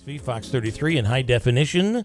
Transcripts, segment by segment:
WIBX Fox 33 in high definition,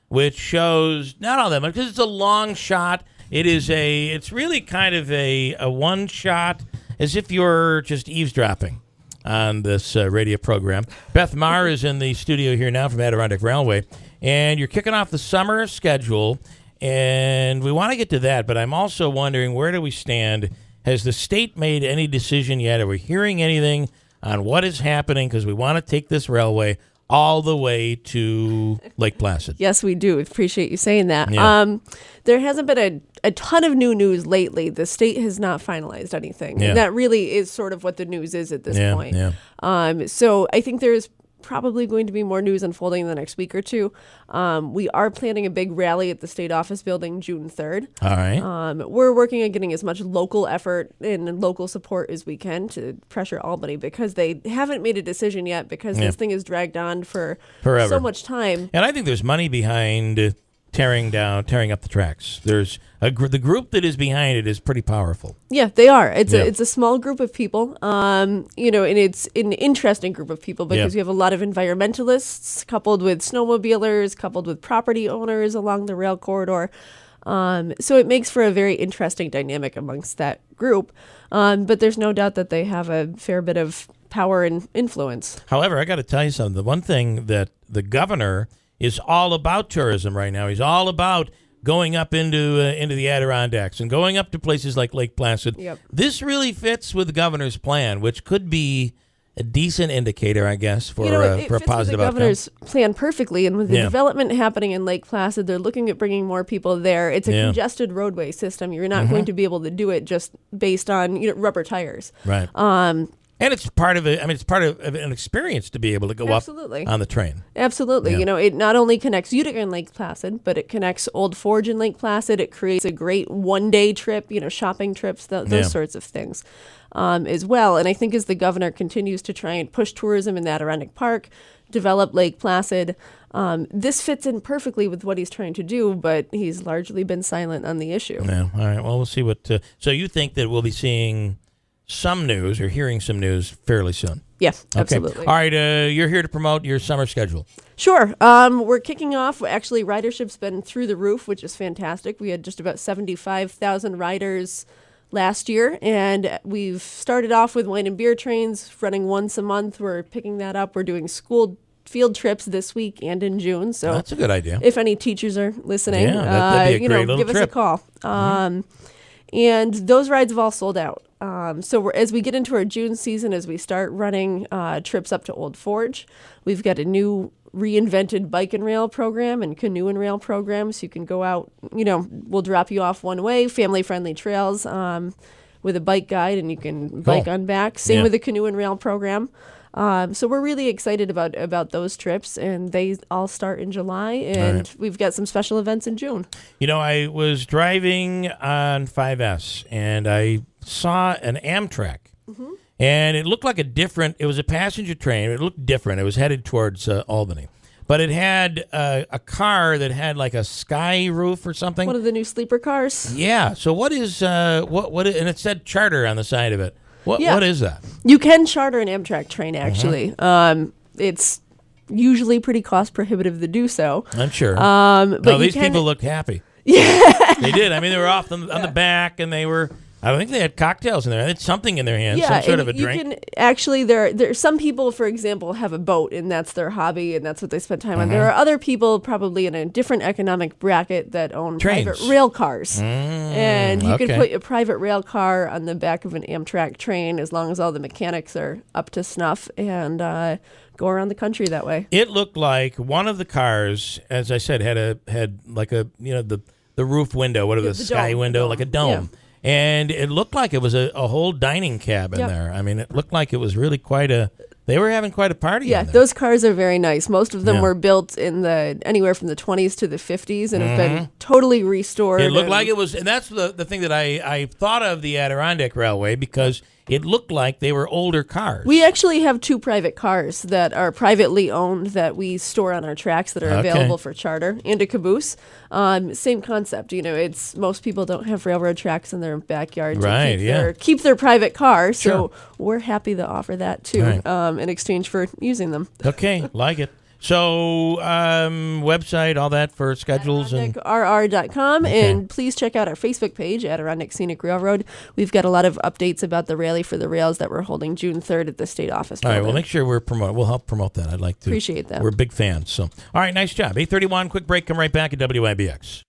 which shows not all that much because it's a long shot. It's really kind of a one shot, as if you're just eavesdropping on this radio program. Beth Maher is in the studio here now from Adirondack Railway, and you're kicking off the summer schedule, and we want to get to that, but I'm also wondering, where do we stand? Has the state made any decision yet? Are we hearing anything on what is happening? Because we want to take this railway all the way to Lake Placid. Yes, we do. Appreciate you saying that. Yeah. There hasn't been a ton of new news lately. The state has not finalized anything. Yeah. And that really is sort of what the news is at this point. Yeah. So I think there's probably going to be more news unfolding in the next week or two. We are planning a big rally at the state office building June 3rd. All right. We're working on getting as much local effort and local support as we can to pressure Albany, because they haven't made a decision yet, because this thing is dragged on for forever. So much time. And I think there's money behind tearing up the tracks. There's the group that is behind it is pretty powerful. Yeah, they are. It's a small group of people, and it's an interesting group of people because you have a lot of environmentalists coupled with snowmobilers, coupled with property owners along the rail corridor. So it makes for a very interesting dynamic amongst that group. But there's no doubt that they have a fair bit of power and influence. However, I got to tell you something. The one thing that the governor is all about tourism right now. He's all about going up into the Adirondacks and going up to places like Lake Placid. Yep. This really fits with the governor's plan, which could be a decent indicator, I guess, for a positive outcome. It fits with the governor's plan perfectly, and with the development happening in Lake Placid, they're looking at bringing more people there. It's a congested roadway system. You're not going to be able to do it just based on rubber tires. Right. And it's part of it. I mean, it's part of an experience to be able to go up on the train. Absolutely. Yeah. It not only connects Utica and Lake Placid, but it connects Old Forge and Lake Placid. It creates a great one-day trip, shopping trips, those sorts of things as well. And I think as the governor continues to try and push tourism in the Adirondack Park, develop Lake Placid, this fits in perfectly with what he's trying to do, but he's largely been silent on the issue. Yeah. All right. Well, we'll see what. So you think that we'll be seeing some news or hearing some news fairly soon? Yes, okay. Absolutely. All right, you're here to promote your summer schedule. Sure. We're kicking off. Actually, ridership's been through the roof, which is fantastic. We had just about 75,000 riders last year, and we've started off with wine and beer trains running once a month. We're picking that up. We're doing school field trips this week and in June. So that's a good idea. If any teachers are listening, that'd be a great little give trip. us a call. And those rides have all sold out. So as we get into our June season, as we start running trips up to Old Forge, we've got a new reinvented bike and rail program and canoe and rail program. So you can go out, we'll drop you off one way, family-friendly trails with a bike guide, and you can bike on back. Same with the canoe and rail program. So we're really excited about those trips, and they all start in July, and we've got some special events in June. I was driving on 5S, and I saw an Amtrak, and it looked like it was a passenger train. It looked different. It was headed towards Albany. But it had a car that had like a sky roof or something. One of the new sleeper cars? Yeah. So what is, and it said charter on the side of it. What is that? You can charter an Amtrak train, actually. It's usually pretty cost prohibitive to do so. I'm sure. But these people looked happy. Yeah. They did. I mean, they were off on the back, and they were, I think they had cocktails in there. They had something in their hands, some sort of a drink. There some people, for example, have a boat, and that's their hobby, and that's what they spend time on. There are other people probably in a different economic bracket that own private rail cars. And you can put a private rail car on the back of an Amtrak train as long as all the mechanics are up to snuff, and go around the country that way. It looked like one of the cars, as I said, had like a, the roof window, whatever, the sky dome, window, like a dome. Yeah. And it looked like it was a whole dining cab in there. I mean, it looked like it was really they were having quite a party. Yeah, those cars are very nice. Most of them were built in anywhere from the 20s to the 50s and have been totally restored. It looked like it was, and that's the thing that I thought of the Adirondack Railway, because it looked like they were older cars. We actually have 2 private cars that are privately owned that we store on our tracks that are available for charter, and a caboose. Same concept. It's most people don't have railroad tracks in their backyard to keep their private car, so we're happy to offer that too in exchange for using them. Okay, like it. So, website, all that for schedules and AdirondackRR.com. Okay. And please check out our Facebook page, Adirondack Scenic Railroad. We've got a lot of updates about the Rally for the Rails that we're holding June 3rd at the state office. all right. building. Well, make sure we're promote. We'll help promote that. I'd like to. Appreciate that. We're big fans. So, all right. Nice job. 8:31. Quick break. Come right back at WIBX.